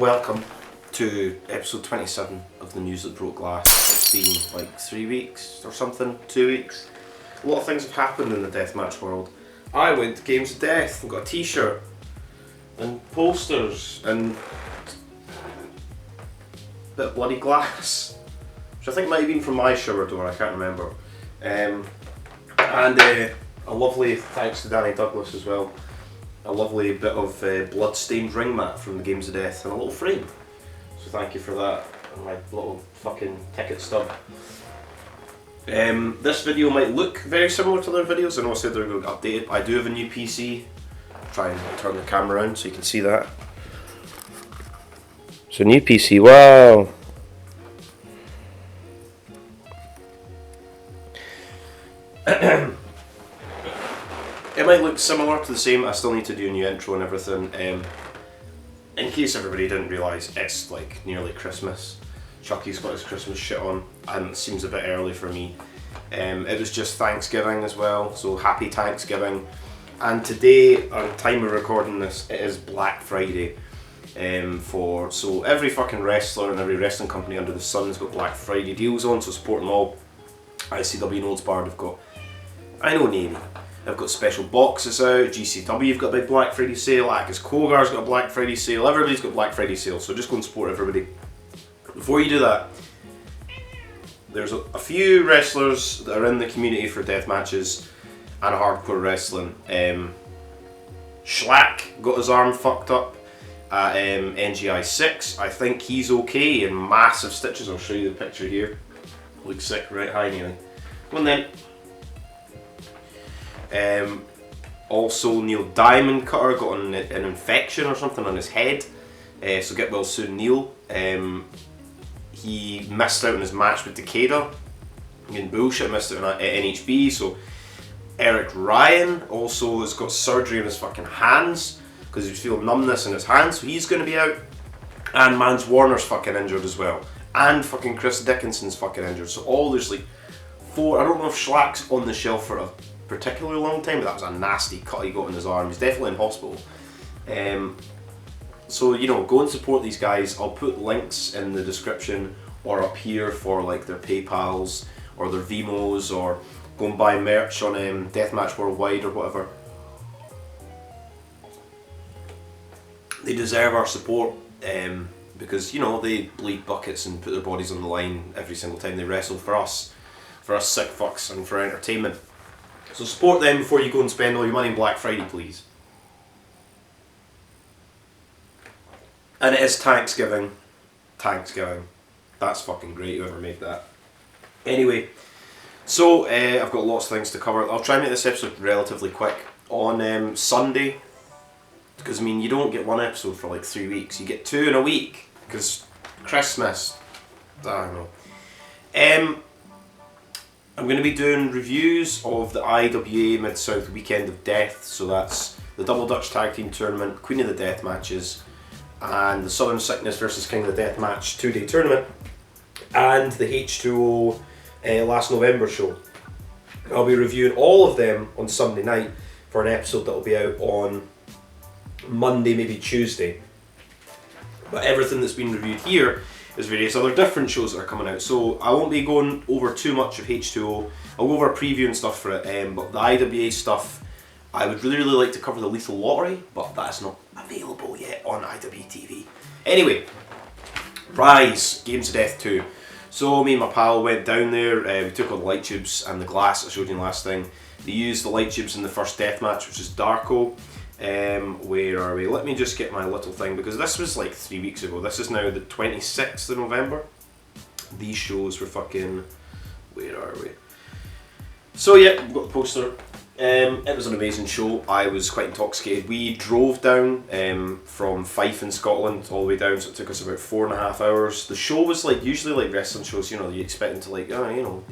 welcome to episode 27 of the News That Broke Glass. It's been like 3 weeks or something, 2 weeks. A lot of things have happened in the deathmatch world. I went to Games of Death and got a t-shirt and posters and a bit of bloody glass, which I think might have been from my shower door, I can't remember. And a lovely, thanks to Danny Douglas as well, a lovely bit of blood-stained ring mat from the Games of Death and a little frame. So thank you for that, and my little fucking ticket stub. This video might look very similar to their videos. I know I said they're going to get updated. I do have a new PC. Try and turn the camera around so you can see that. So new PC, wow! It might look similar to the same. I still need to do a new intro and everything. In case everybody didn't realise, it's like nearly Christmas. Chucky's got his Christmas shit on, and it seems a bit early for me. It was just Thanksgiving as well, so happy Thanksgiving. And today, on time of recording this, it is Black Friday. So every fucking wrestler and every wrestling company under the sun has got Black Friday deals on, so support them all. ICW NHB have got, I know Navy, I've got special boxes out. GCW have got a big Black Friday sale. Akis Kogar's got a Black Friday sale. Everybody's got Black Friday sale, so just go and support everybody. Before you do that, there's a few wrestlers that are in the community for death matches and hardcore wrestling. Schlack got his arm fucked up at NGI 6. I think he's okay in massive stitches. I'll show you the picture here. Looks sick, right high nearly. Go on then. Also Neil Diamond Cutter got an infection or something on his head, so get well soon Neil. He missed out on his match with D.R.E.A.M. Getting bullshit, missed out on NHB. So Eric Ryan also has got surgery on his fucking hands because he's feeling numbness in his hands, so he's going to be out. And Mans Warner's fucking injured as well, and fucking Chris Dickinson's fucking injured. So all there's like 4. I don't know if Schlack's on the shelf for a particularly long time, but that was a nasty cut he got in his arm. He's definitely in hospital. So you know, go and support these guys. I'll put links in the description or up here for like their PayPals or their Vimos, or go and buy merch on Deathmatch Worldwide or whatever. They deserve our support because you know they bleed buckets and put their bodies on the line every single time they wrestle for us sick fucks and for entertainment. So support them before you go and spend all your money on Black Friday, please. And it is Thanksgiving. Thanksgiving. That's fucking great, whoever made that. Anyway, so I've got lots of things to cover. I'll try and make this episode relatively quick. On Sunday, because I mean you don't get one episode for like 3 weeks, you get 2 in a week, because Christmas, I don't know. I'm going to be doing reviews of the IWA Mid-South Weekend of Death, so that's the Double Dutch Tag Team Tournament, Queen of the Death matches, and the Southern Sickness vs King of the Death match 2-day tournament, and the H2O last November show. I'll be reviewing all of them on Sunday night for an episode that will be out on Monday, maybe Tuesday. But everything that's been reviewed here is various other different shows that are coming out, so I won't be going over too much of H2O. I'll go over a preview and stuff for it, but the IWA stuff, I would really like to cover the Lethal Lottery, but that's not available yet on IWTV. Anyway, Rise, Games of Death 2. So me and my pal went down there, we took all the light tubes and the glass I showed you last thing. They used the light tubes in the first death match, which is D.R.E.A.M. Where are we? Let me just get my little thing, because this was like 3 weeks ago. This is now the 26th of November. These shows were fucking... Where are we? So yeah, we've got the poster. It was an amazing show. I was quite intoxicated. We drove down from Fife in Scotland all the way down, so it took us about 4.5 hours. The show was like, usually like wrestling shows, you know, you expect them to like,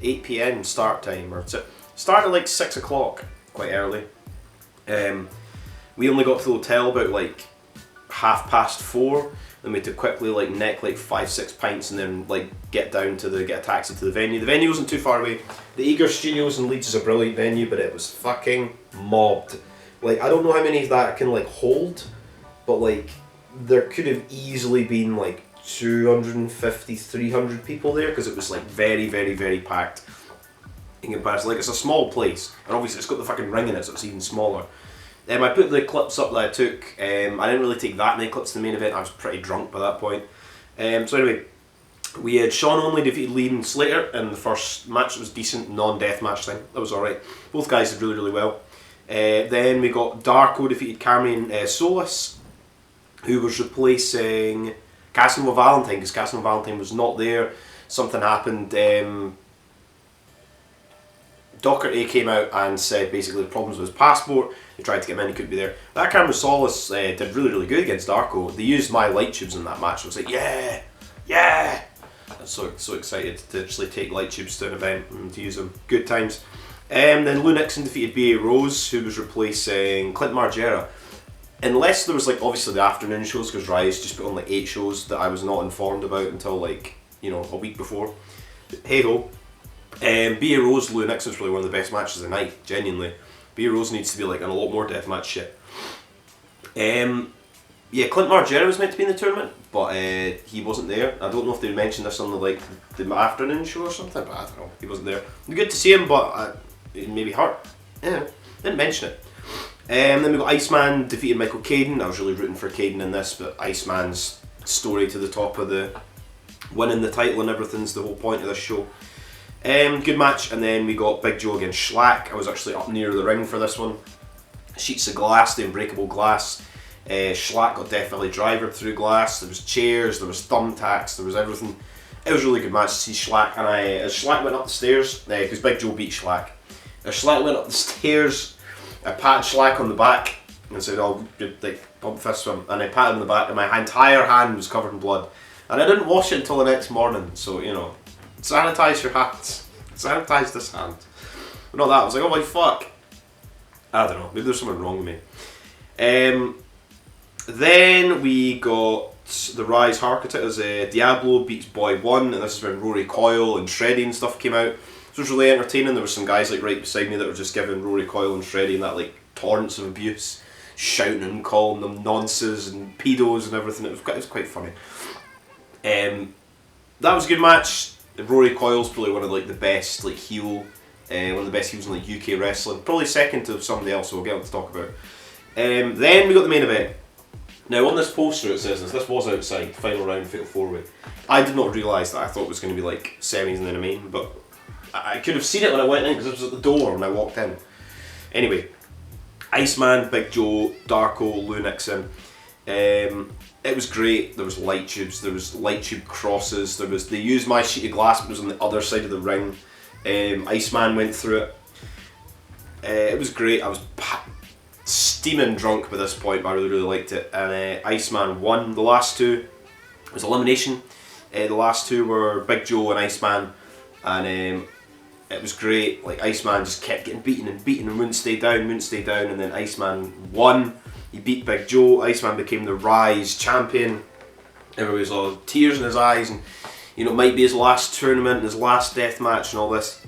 8 PM start time, or start at like 6 o'clock, quite early. We only got to the hotel about like 4:30, then we had to quickly like neck like 5-6 pints and then like get a taxi to the venue. The venue wasn't too far away. The Eager Studios in Leeds is a brilliant venue, but it was fucking mobbed. Like I don't know how many of that I can like hold, but like there could have easily been like 250, 300 people there, because it was like very, very, very packed in comparison. Like, it's a small place, and obviously it's got the fucking ring in it, so it's even smaller. I put the clips up that I took. I didn't really take that many clips to the main event. I was pretty drunk by that point. So anyway, we had Sean Only defeated Lee and Slater in the first match. It was decent, non-deathmatch thing. That was alright. Both guys did really, really well. Then we got D.R.E.A.M defeated Cameron Solis, who was replacing Casanova Valentine, because Casanova Valentine was not there. Something happened. Doherty came out and said basically the problems with his passport. He tried to get him in, he couldn't be there. That Cameron Solis did really, really good against D.R.E.A.M. They used my light tubes in that match. I was like, yeah, yeah. I'm so excited to actually take light tubes to an event and to use them. Good times. Then Lou Nixon defeated B.A. Rose, who was replacing Clint Margera. Unless there was like obviously the afternoon shows, because Rise just put on like 8 shows that I was not informed about until like, you know, a week before. Hey ho. B.A. Rose, Lou Nixon's probably one of the best matches of the night, genuinely. B.A. Rose needs to be like in a lot more deathmatch shit. Yeah, Clint Margera was meant to be in the tournament, but he wasn't there. I don't know if they mentioned this on the afternoon show or something, but I don't know. He wasn't there. Good to see him, but it maybe hurt. Yeah, didn't mention it. Then we got Iceman defeated Michael Caden. I was really rooting for Caden in this, but Iceman's story to the top of the winning the title and everything's the whole point of this show. Good match, and then we got Big Joe against Schlack. I was actually up near the ring for this one. Sheets of glass, the unbreakable glass. Schlack got definitely drivered through glass. There was chairs, there was thumbtacks, there was everything. It was a really good match to see Schlack, and as Schlack went up the stairs, because Big Joe beat Schlack. As Schlack went up the stairs, I patted Schlack on the back and said, "Oh, like pump fist him," and I patted him on the back, and my entire hand was covered in blood. And I didn't wash it until the next morning, so you know, sanitize your hands, sanitize this hand. But not that. I was like, "Oh my fuck." I don't know. Maybe there's something wrong with me. Then we got the Rise Harkita as Diablo beats Boy 1, and this is when Rory Coyle and Shreddy and stuff came out. So it was really entertaining. There were some guys like right beside me that were just giving Rory Coyle and Shreddy and that like torrents of abuse, shouting and calling them nonces and pedos and everything. It was quite funny. That was a good match. Rory Coyle's probably one of like the best like heel, one of the best heels in like UK wrestling. Probably second to somebody else, so we'll get on to talk about. Then we got the main event. Now on this poster it says this was outside, final round, fatal 4-way. I did not realise that. I thought it was going to be like semis and then a main, but I could have seen it when I went in because it was at the door when I walked in. Anyway, Iceman, Big Joe, Darko, Lou Nixon. It was great. There was light tubes, there was light tube crosses, they used my sheet of glass but it was on the other side of the ring. Iceman went through it. It was great. I was steaming drunk by this point, but I really, really liked it. And Iceman won the last two. It was elimination. The last two were Big Joe and Iceman, and it was great. Like Iceman just kept getting beaten and wouldn't stay down, and then Iceman won. He beat Big Joe. Iceman became the Rise champion. Everybody was all tears in his eyes, and you know, it might be his last tournament, his last death match, and all this.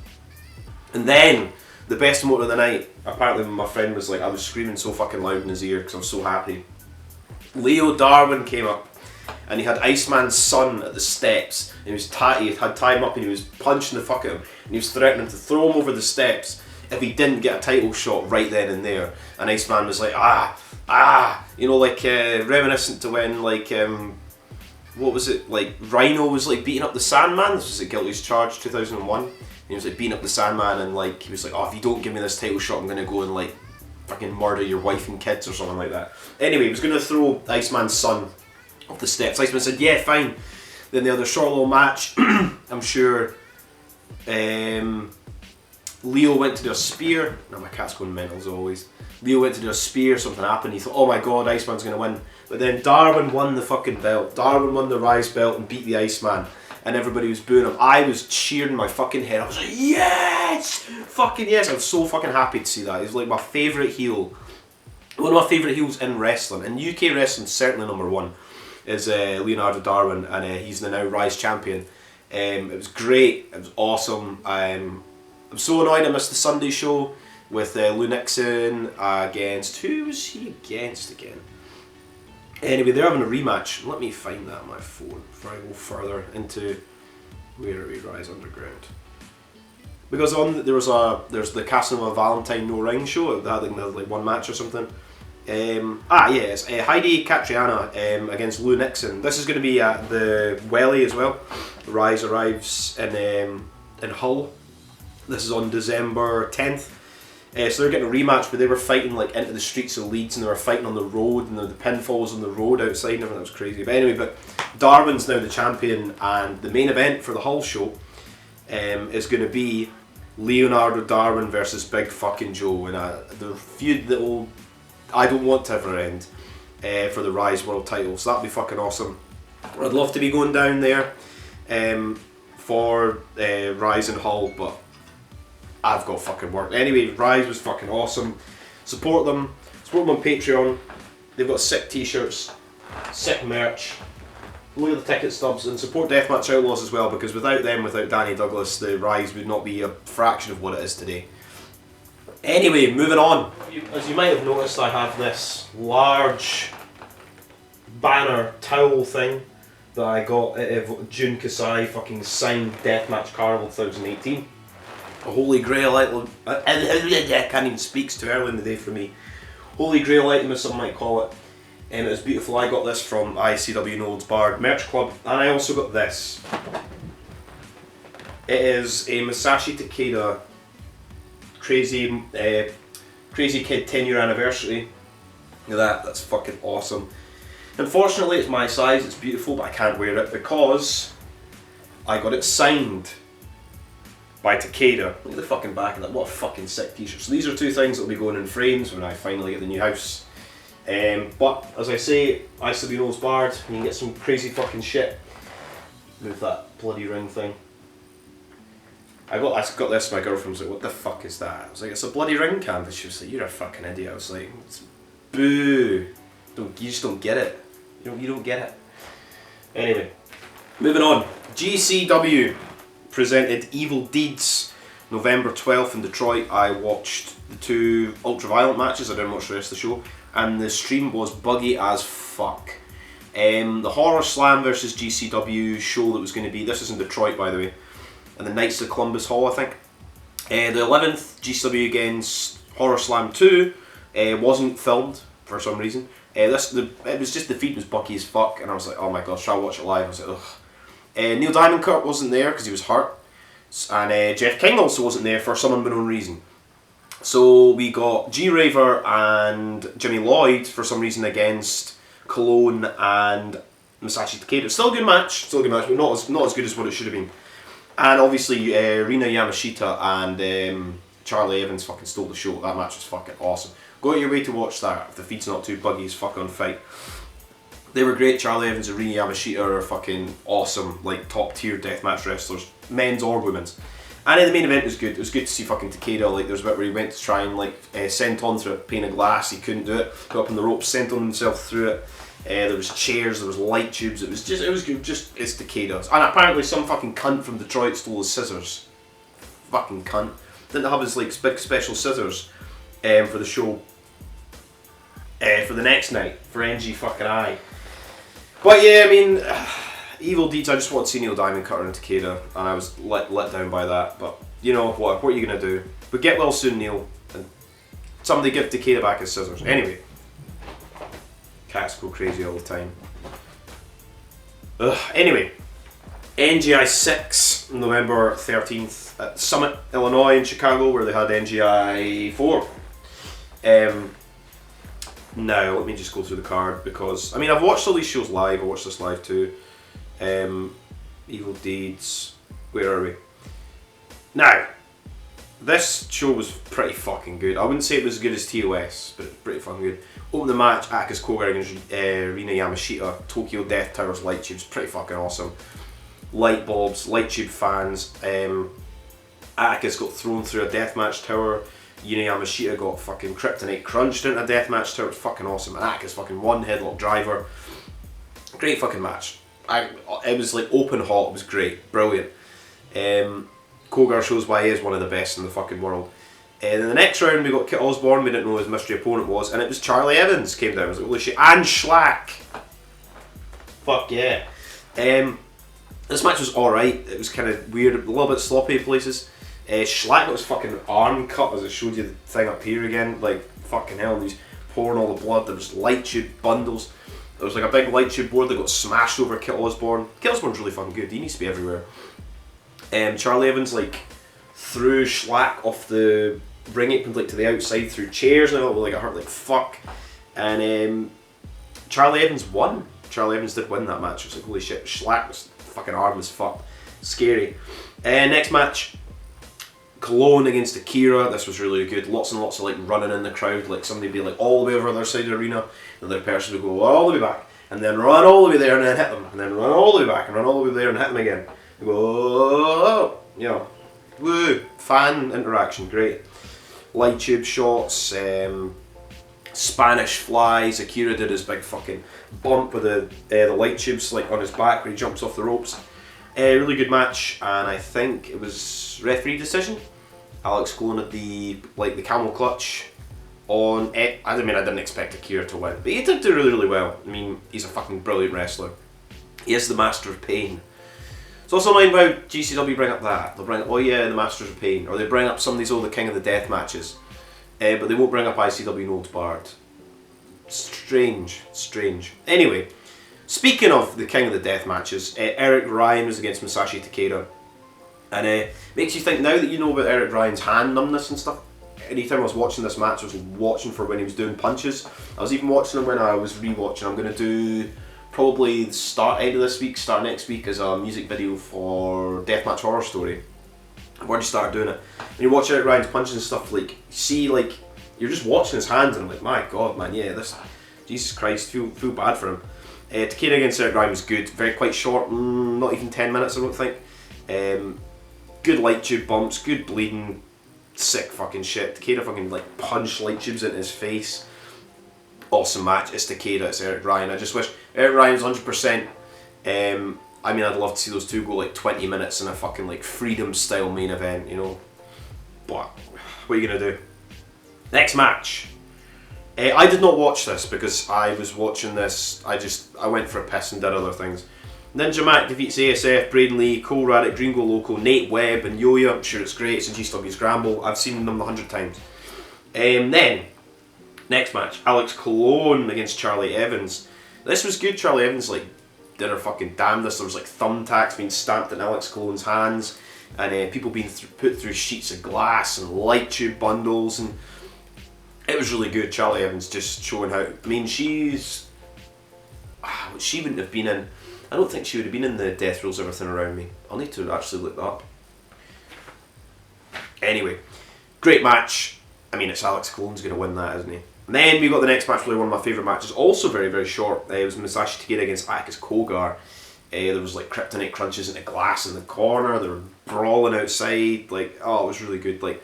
And then the best moment of the night, apparently my friend was like, I was screaming so fucking loud in his ear because I was so happy. Leo Darwin came up and he had Iceman's son at the steps, and he had tied him up and he was punching the fuck out of him, and he was threatening to throw him over the steps if he didn't get a title shot right then and there. And Iceman was like, you know, like reminiscent to when like what was it, like Rhino was like beating up the Sandman. This was at Guilty's Charge 2001. He was like beating up the Sandman, and like he was like, "Oh, if you don't give me this title shot, I'm gonna go and like fucking murder your wife and kids," or something like that. Anyway, he was gonna throw Iceman's son off the steps. Iceman said, "Yeah, fine." Then they had a short little match. I'm sure Leo went to do a spear. No, my cat's going mental as always. Leo went to do a spear, something happened, he thought, "Oh my god, Iceman's gonna win." But then Darwin won the fucking belt. Darwin won the Rise belt and beat the Iceman. And everybody was booing him. I was cheering my fucking head. I was like, yes! Fucking yes! I was so fucking happy to see that. He's like my favourite heel. One of my favourite heels in wrestling. In UK wrestling, certainly number one, is Leonardo Darwin. And he's the now Rise champion. It was great. It was awesome. I'm so annoyed I missed the Sunday show with Lou Nixon against... Who was he against again? Anyway, they're having a rematch. Let me find that on my phone before I go further into where are we, Rise Underground. Because there's the Casanova Valentine No Ring show. They had like one match or something. Yes, Heidi Catriana against Lou Nixon. This is going to be at the Welly as well. Rise arrives in Hull. This is on December 10th. So they're getting a rematch, but they were fighting like into the streets of Leeds, and they were fighting on the road, and the pinfalls on the road outside and everything. That was crazy. But anyway, Darwin's now the champion, and the main event for the Hull show is going to be Leonardo Darwin versus Big Fucking Joe, and the feud that will, I don't want to ever end, for the Rise World title. So that'd be fucking awesome. I'd love to be going down there for Rise in Hull, but I've got fucking work. Anyway, Rise was fucking awesome. Support them on Patreon. They've got sick t-shirts, sick merch. Look at the ticket stubs, and support Deathmatch Outlaws as well, because without them, without Danny Douglas, the Rise would not be a fraction of what it is today. Anyway, moving on. As you might have noticed, I have this large banner towel thing that I got at Jun Kasai fucking signed Deathmatch Carnival 2018. A holy grail item. I can't even speak, it's too early in the day for me. Holy grail item, as some might call it. It was beautiful. I got this from ICW NHB Merch Club, and I also got this. It is a Masashi Takeda Crazy Kid 10-year anniversary. Look at that, that's fucking awesome. Unfortunately, it's my size, it's beautiful, but I can't wear it because I got it signed by Takeda. Look at the fucking back of that, what a fucking sick t-shirt. So these are two things that will be going in frames when I finally get the new house. But as I say, ICW NHB, you can get some crazy fucking shit. Move that bloody ring thing. I got this, my girlfriend was like, what the fuck is that? I was like, it's a bloody ring canvas. She was like, you're a fucking idiot. I was like, boo. You just don't get it. You don't get it. Anyway, moving on. GCW presented Evil Deeds November 12th in Detroit. I watched the two ultra-violent matches. I didn't watch the rest of the show. And the stream was buggy as fuck. The Horror Slam versus GCW show that was going to be, this is in Detroit by the way, and the Knights of Columbus Hall, I think. The 11th, GCW against Horror Slam 2, wasn't filmed for some reason. It was just, the feed was buggy as fuck, and I was like, oh my gosh, try to watch it live. I was like, ugh. Neil Diamond Kurt wasn't there because he was hurt, and Jeff King also wasn't there for some unknown reason. So we got G-Raver and Jimmy Lloyd for some reason against Cologne and Masashi Takeda. Still a good match, but not as good as what it should have been. And obviously Rina Yamashita and Charlie Evans fucking stole the show. That match was fucking awesome. Go out your way to watch that if the feed's not too buggy as fuck on fight. They were great. Charlie Evans and Rina Yamashita are fucking awesome, like top tier deathmatch wrestlers, men's or women's. And the main event was good. It was good to see fucking Takeda. Like there's a bit where he went to try and like senton through a pane of glass. He couldn't do it. Got up on the ropes, senton himself through it. There was chairs, there was light tubes. It was good. Just it's Takeda. And apparently some fucking cunt from Detroit stole his scissors. Fucking cunt. Didn't have his like big special scissors for the show. For the next night for NG fucking I. But yeah, I mean. Evil Deeds, I just want to see Neil Diamond, Cutter and Takeda, and I was let down by that, but you know what are you going to do? But get well soon, Neil, and somebody give Takeda back his scissors. Anyway, cats go crazy all the time. Anyway, NGI 6, November 13th at Summit, Illinois in Chicago, where they had NGI 4. Now, let me just go through the card, because, I mean, I've watched all these shows live, I watched this live too. Evil Deeds, where are we? Now, this show was pretty fucking good. I wouldn't say it was as good as TOS, but it's pretty fucking good. Open the match, Akis Koga against Rina Yamashita, Tokyo Death Towers Light Tubes, pretty fucking awesome. Light bulbs, light tube fans. Akis got thrown through a deathmatch tower. Rina Yamashita got fucking kryptonite crunched into a deathmatch tower. It's fucking awesome. And Akis fucking won, headlock driver. Great fucking match. It was like open hot, it was great, brilliant. Kogar shows why he is one of the best in the fucking world. Then the next round we got Kit Osborne, we didn't know who his mystery opponent was, and it was Charlie Evans came down. I was like, holy shit, and Schlack! Fuck yeah. This match was alright, it was kind of weird, a little bit sloppy in places. Schlack got his fucking arm cut, as I showed you the thing up here again, like fucking hell, and he's pouring all the blood. There was light tube bundles. There was like a big light tube board that got smashed over Kit Osborne. Kit Osborne's really fucking good, he needs to be everywhere. Charlie Evans like threw Schlack off the ring apron like to the outside through chairs and all, like it hurt like fuck. And Charlie Evans won. Charlie Evans did win that match. It was like holy shit, Schlack's fucking arm was fucked. Scary. Next match, Cologne against Akira. This was really good. Lots and lots of like running in the crowd, like somebody be like all the way over the other side of the arena, and the other person would go all the way back, and then run all the way there and then hit them, and then run all the way back and run all the way there and hit them again. You go, oh, you know, woo, fan interaction, great. Light tube shots, Spanish flies. Akira did his big fucking bump with the light tubes like on his back where he jumps off the ropes. Really good match, and I think it was referee decision. Alex Cologne had the camel clutch on it. I didn't expect Akira to win, but he did do really, really well. I mean, he's a fucking brilliant wrestler. He is the master of pain. It's also annoying how GCW bring up that. They'll bring up, oh yeah, the Masters of Pain. Or they bring up some of these the King of the Death matches. But they won't bring up ICW No Holds Barred. Strange. Anyway, speaking of the King of the Death matches, Eric Ryan was against Masashi Takeda. And makes you think, now that you know about Eric Ryan's hand numbness and stuff, anytime I was watching this match, I was watching for when he was doing punches. I was even watching him when I was rewatching. I'm going to do probably the end of this week, start next week, as a music video for Deathmatch Horror Story. I've already started doing it. When you watch Eric Ryan's punches and stuff, like, see, like, you're just watching his hands and I'm like, my god, man, yeah, this, Jesus Christ, feel bad for him. Takeda against Eric Ryan was good, quite short, not even 10 minutes I don't think. Good light tube bumps, good bleeding, sick fucking shit. Takeda fucking like punched light tubes into his face. Awesome match. It's Takeda, it's Eric Ryan. I just wish Eric Ryan's 100%. I mean, I'd love to see those two go like 20 minutes in a fucking like Freedom style main event, you know. But what are you gonna do? Next match. I did not watch this because I was watching this. I went for a piss and did other things. Ninja Mac defeats ASF, Braden Lee, Cole Raddick, Gringo Loco, Nate Webb, and Yoya. I'm sure it's great. It's a GCW Scramble. I've seen them 100 times. Then. Next match, Alex Cologne against Charlie Evans. This was good. Charlie Evans like did her fucking damnedest. There was like thumbtacks being stamped in Alex Cologne's hands, and people being put through sheets of glass and light tube bundles, and it was really good. Charlie Evans just showing how. I mean, she wouldn't have been in. I don't think she would have been in the Death Rules Everything Around Me. I'll need to actually look that up. Anyway, great match. I mean, it's Alex Cologne's going to win that, isn't he? And then we got the next match, probably one of my favourite matches, also very, very short. It was Masashi Takeda against Akis Kogar. There was like kryptonite crunches into glass in the corner, they were brawling outside, like, oh, it was really good. Like,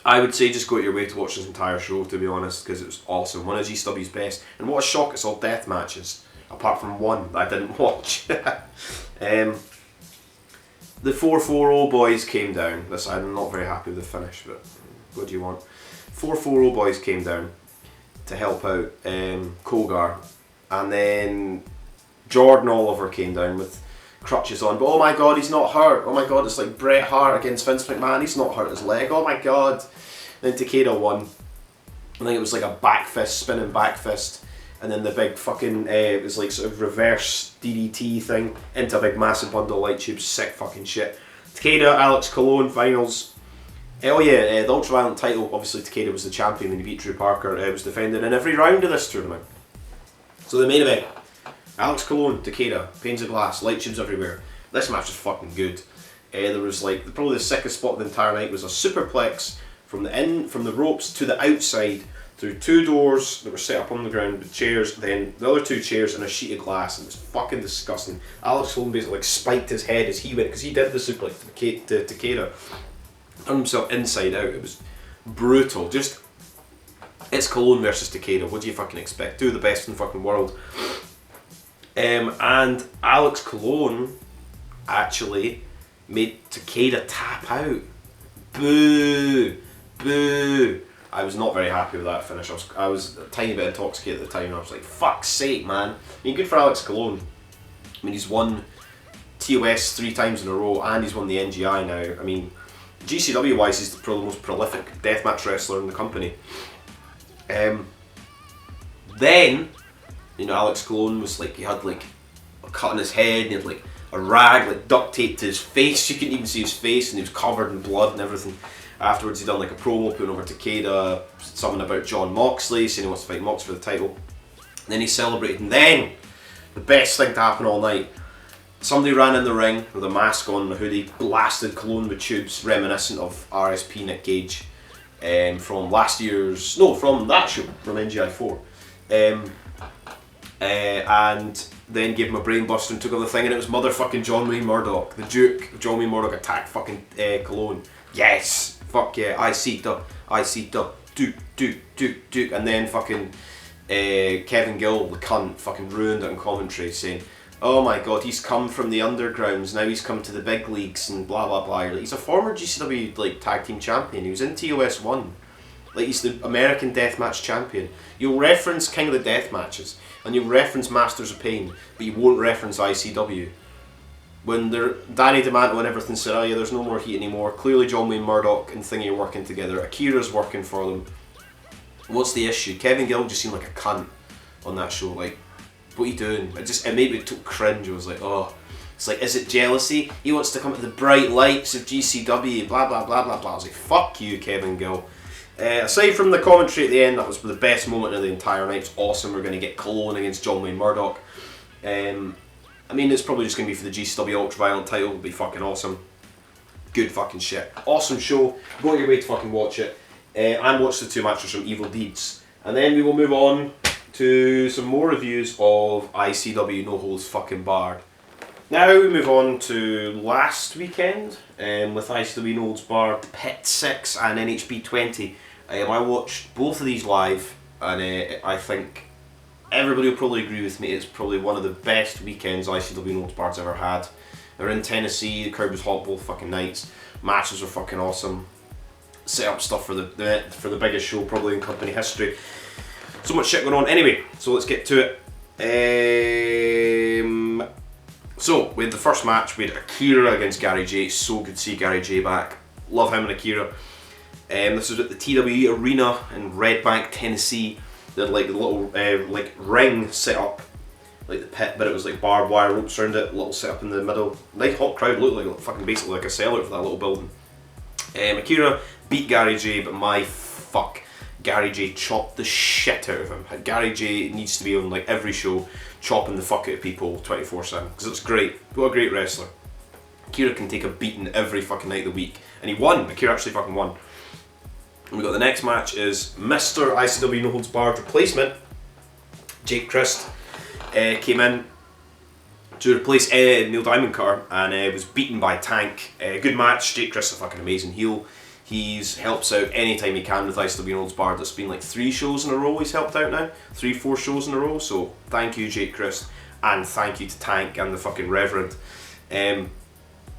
I would say just go out your way to watch this entire show, to be honest, because it was awesome. One of GCW's best. And what a shock, it's all death matches, apart from one that I didn't watch. The 440 boys came down. This, I'm not very happy with the finish, but what do you want? 440 boys came down to help out Kogar, and then Jordan Oliver came down with crutches on, but oh my god, he's not hurt. Oh my god, it's like Bret Hart against Vince McMahon, he's not hurt his leg. Oh my god. Then Takeda won. I think it was like a back fist, spinning back fist, and then the big fucking it was like sort of reverse DDT thing into a big massive bundle of light tubes. Sick fucking shit. Takeda, Alex Cologne finals. Oh yeah, the Ultraviolent title, obviously Takeda was the champion when he beat Drew Parker. It was defended in every round of this tournament. So the main event, Alex Cologne, Takeda, panes of glass, light tubes everywhere. This match was fucking good. There was like, probably the sickest spot of the entire night was a superplex from the ropes to the outside through two doors that were set up on the ground with chairs, then the other two chairs and a sheet of glass. And it was fucking disgusting. Alex Cologne basically like spiked his head as he went, because he did the suplex to Takeda. Turned himself inside out. It was brutal. Just, it's Cologne versus Takeda. What do you fucking expect? Two of the best in the fucking world. And Alex Cologne actually made Takeda tap out. Boo! Boo! I was not very happy with that finish. I was a tiny bit intoxicated at the time, and I was like, fuck's sake, man. I mean, good for Alex Colon. I mean, he's won TOS 3 times in a row, and he's won the NGI now. I mean, GCW wise, he's probably the most prolific deathmatch wrestler in the company. Then, you know, Alex Colon was like, he had like a cut on his head, and he had like a rag like duct taped to his face. You couldn't even see his face, and he was covered in blood and everything. Afterwards, he done like a promo putting over Takeda, something about John Moxley, saying he wants to fight Mox for the title. And then he celebrated, and then the best thing to happen all night. Somebody ran in the ring with a mask on and a hoodie, blasted Cologne with tubes, reminiscent of RSP Nick Gage from last year's, no, from that show, from NGI4. And then gave him a brainbuster and took over the thing, and it was motherfucking John Wayne Murdoch, the Duke. John Wayne Murdoch attacked fucking Cologne. Yes! Fuck yeah, I see the, Duke. And then fucking Kevin Gill, the cunt, fucking ruined it in commentary, saying, oh my god, he's come from the undergrounds, now he's come to the big leagues and blah blah blah. He's a former GCW like tag team champion, he was in TOS 1. Like, he's the American Deathmatch champion. You'll reference King of the Death matches, and you'll reference Masters of Pain, but you won't reference ICW. When Danny DeManto and everything said, oh yeah, there's no more heat anymore, clearly John Wayne Murdoch and Thingy are working together, Akira's working for them. What's the issue? Kevin Gill just seemed like a cunt on that show. Like, what are you doing? It made me cringe. I was like, oh. It's like, is it jealousy? He wants to come to the bright lights of GCW, blah blah blah blah blah. I was like, fuck you, Kevin Gill. Aside from the commentary at the end, that was the best moment of the entire night. It's awesome. We're going to get Cologne against John Wayne Murdoch. I mean, it's probably just going to be for the GCW Ultra Violent title. It'll be fucking awesome. Good fucking shit. Awesome show. Go out your way to fucking watch it. And watch the 2 matches from Evil Deeds. And then we will move on to some more reviews of ICW No Holds Fucking Barred. Now we move on to last weekend with ICW No Holds Barred, The Pit 6 and NHB 20. I watched both of these live, and I think everybody will probably agree with me, it's probably one of the best weekends ICW No Holds Barred's ever had. They were in Tennessee, the crowd was hot both fucking nights, matches were fucking awesome, set up stuff for the biggest show probably in company history. So much shit going on. Anyway, so let's get to it. So we had the first match, we had Akira against Gary J. So good to see Gary J back. Love him and Akira. This was at the TWE Arena in Red Bank, Tennessee. They had like a little like ring set up, like the pit, but it was like barbed wire ropes around it, little set up in the middle. Nice hot crowd, looked like fucking basically like a sellout for that little building. Akira beat Gary J, but my fuck, Gary J chopped the shit out of him. Gary J needs to be on like every show, chopping the fuck out of people 24/7, because it's great. What a great wrestler. Akira can take a beating every fucking night of the week, and he won. Akira actually fucking won. And we got the next match is Mr. ICW No Holds Barred replacement, Jake Christ, came in to replace Neil Diamond Cutter, and was beaten by Tank. Good match. Jake Christ is a fucking amazing heel. He's helps out anytime he can with ICW No Holds Barred. It's been like 3 shows in a row he's helped out now. 3-4 shows in a row. So thank you, Jake Christ, and thank you to Tank and the fucking Reverend.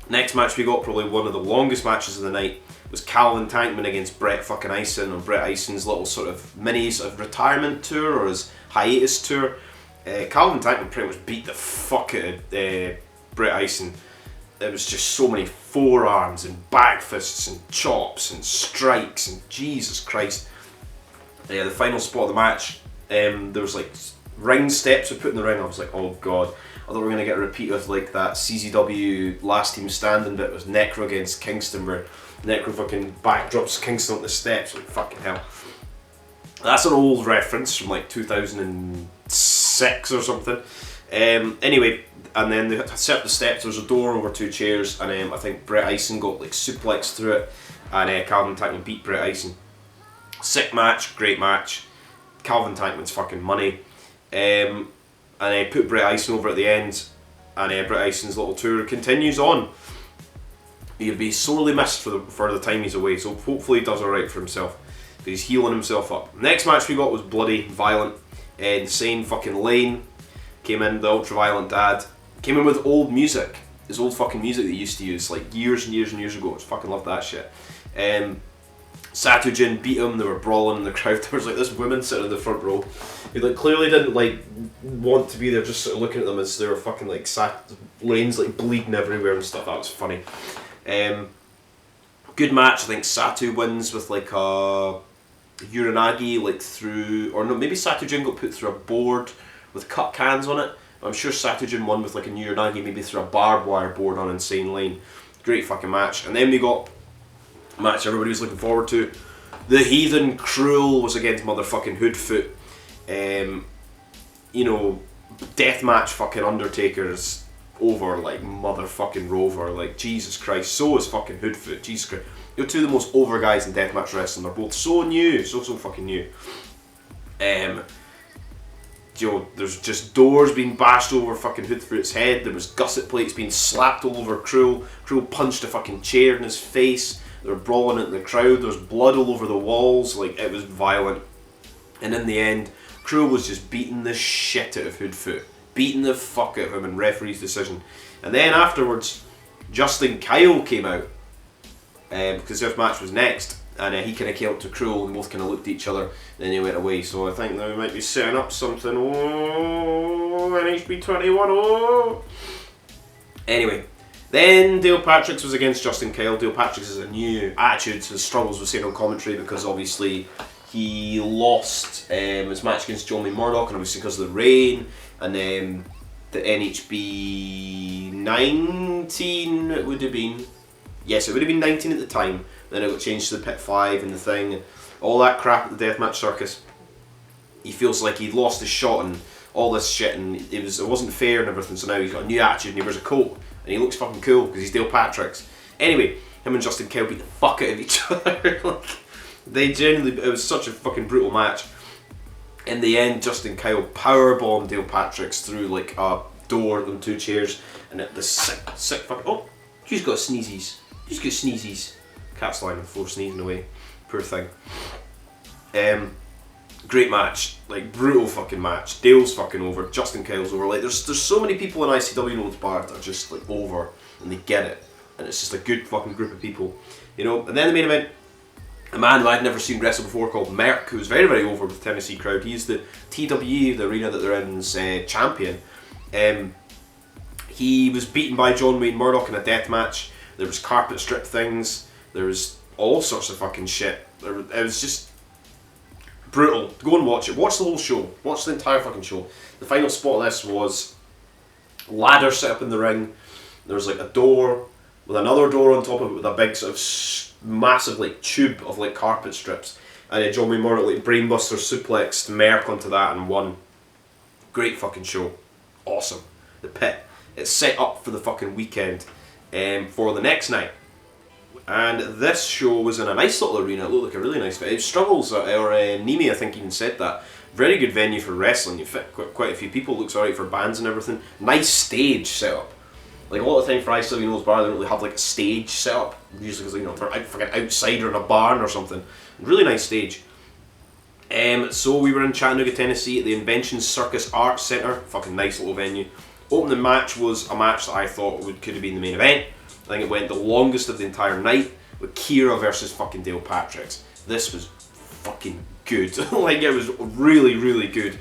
Next match we got, probably one of the longest matches of the night, was Calvin Tankman against Brett fucking Ison on Brett Ison's little sort of mini sort of retirement tour, or his hiatus tour. Calvin Tankman pretty much beat the fuck out of Brett Ison. There was just so many forearms and back fists and chops and strikes and Jesus Christ. The final spot of the match, there was like ring steps were put in the ring. I was like, oh god. I thought we were going to get a repeat of like that CZW last team standing bit with Necro against Kingston, where Necro fucking backdrops Kingston on the steps. Like, fucking hell. That's an old reference from like 2006 or something. Anyway, and then they set up the steps. There was a door over 2 chairs, and I think Brett Ison got like suplexed through it, and Calvin Tankman beat Brett Ison. Sick match, great match. Calvin Tankman's fucking money. And I put Brett Ison over at the end, and Brett Ison's little tour continues on. He'll be sorely missed for the time he's away, so hopefully he does alright for himself. But he's healing himself up. Next match we got was Bloody Violent. Insane fucking Lane came in, the Ultra Violent dad. Came in with old music. His old fucking music that he used to use like years and years and years ago. I fucking love that shit. Jun beat him, they were brawling in the crowd. There was like this woman sitting in the front row who like clearly didn't like want to be there, just sort of looking at them as they were fucking like lanes like bleeding everywhere and stuff. That was funny. Good match. I think Satu wins with like a Uranagi like through, or no, maybe Jun got put through a board with cut cans on it. I'm sure Jun won with like a Uranagi, maybe through a barbed wire board on Insane Lane. Great fucking match. And then we got a match everybody was looking forward to. The Heathen Cruel was against motherfucking Hoodfoot. You know, Deathmatch fucking Undertaker's over like motherfucking Rover. Like, Jesus Christ. So is fucking Hoodfoot. Jesus Christ. You're two of the most over guys in Deathmatch wrestling. They're both so new. So fucking new. There's just doors being bashed over fucking Hoodfoot's head. There was gusset plates being slapped all over Cruel. Cruel punched a fucking chair in his face. They were brawling it in the crowd. There was blood all over the walls. Like, it was violent. And in the end, Cruel was just beating the shit out of Hoodfoot. Beating the fuck out of him in referee's decision. And then afterwards, Justin Kyle came out. Because this match was next. And he kind of came up to Cruel and both kind of looked at each other. And then he went away. So I think they might be setting up something. Oh, NHB 21. Oh. Anyway, then Dale Patricks was against Justin Kyle. Dale Patricks has a new attitude to the struggles with saying on commentary because obviously he lost his match against John Murdoch, and obviously because of the rain. And then the NHB 19 it would have been. Yes, it would have been 19 at the time. Then it got changed to the Pit 5 and the thing, all that crap at the Deathmatch Circus. He feels like he'd lost his shot and all this shit, and it wasn't fair and everything. So now he's got a new attitude and he wears a coat and he looks fucking cool because he's Dale Patricks. Anyway, him and Justin Kyle beat the fuck out of each other. Like, they genuinely, it was such a fucking brutal match. In the end, Justin Kyle powerbombed Dale Patricks through like a door and two chairs, and the sick fucking. Oh, she's got sneezies. She's got sneezies. Cat's lying on the floor sneezing away. Poor thing. Great match. Like, brutal fucking match. Dale's fucking over. Justin Kyle's over. Like, there's so many people in ICW Notes Bar that are just like over and they get it. And it's just a good fucking group of people. You know, and then the main event, a man who I'd never seen wrestle before called Merck, who's very, very over with the Tennessee crowd. He's the TWE, the arena that they're in's champion. He was beaten by John Wayne Murdoch in a death match. There was carpet strip things. There was all sorts of fucking shit. It was just brutal. Go and watch it. Watch the whole show. Watch the entire fucking show. The final spot of this was ladder set up in the ring. There was like a door with another door on top of it with a big sort of massive like tube of like carpet strips. And John Wayne Murdoch like brainbuster suplexed Merck onto that and won. Great fucking show. Awesome. The Pit. It's set up for the fucking weekend for the next night. And this show was in a nice little arena. It looked like a really nice venue. Struggles, or Nimi I think even said that. Very good venue for wrestling. You fit quite a few people. Looks alright for bands and everything. Nice stage set up. Like a lot of the time for ICW Notes Bar, they don't really have like a stage set up. Usually because, you know, they're fucking outside or in a barn or something. Really nice stage. So we were in Chattanooga, Tennessee at the Invention Circus Arts Centre. Fucking nice little venue. Opening match was a match that I thought could have been the main event. I think it went the longest of the entire night with Kira versus fucking Dale Patricks. This was fucking good. Like, it was really, really good.